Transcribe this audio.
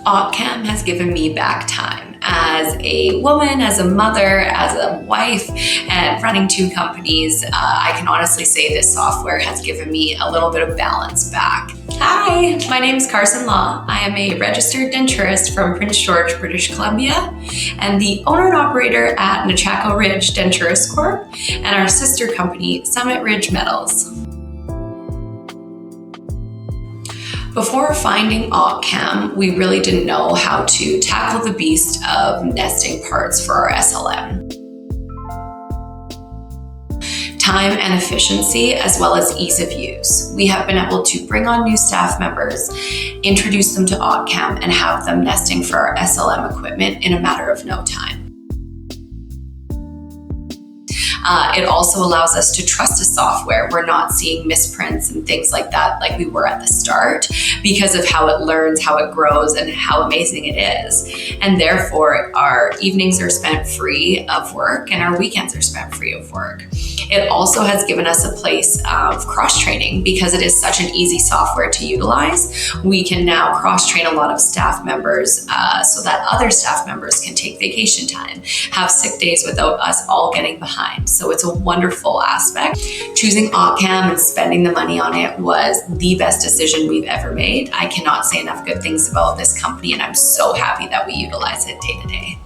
Oqcam has given me back time as a woman, as a mother, as a wife, and running two companies. I can honestly say this software has given me a little bit of balance back. Hi, my name is Carson Law. I am a registered denturist from Prince George, British Columbia, and the owner and operator at Nechako Ridge Denturist Corp. and our sister company, Summit Ridge Metals. Before finding Oqcam, we really didn't know how to tackle the beast of nesting parts for our SLM. Time and efficiency, as well as ease of use. We have been able to bring on new staff members, introduce them to Oqcam, and have them nesting for our SLM equipment in a matter of no time. It also allows us to trust a software. We're not seeing misprints and things like that like we were at the start because of how it learns, how it grows, and how amazing it is. And therefore, our evenings are spent free of work and our weekends are spent free of work. It also has given us a place of cross-training because it is such an easy software to utilize. We can now cross-train a lot of staff members so that other staff members can take vacation time, have sick days without us all getting behind. So it's a wonderful aspect. Choosing Oqcam and spending the money on it was the best decision we've ever made. I cannot say enough good things about this company, and I'm so happy that we utilize it day to day.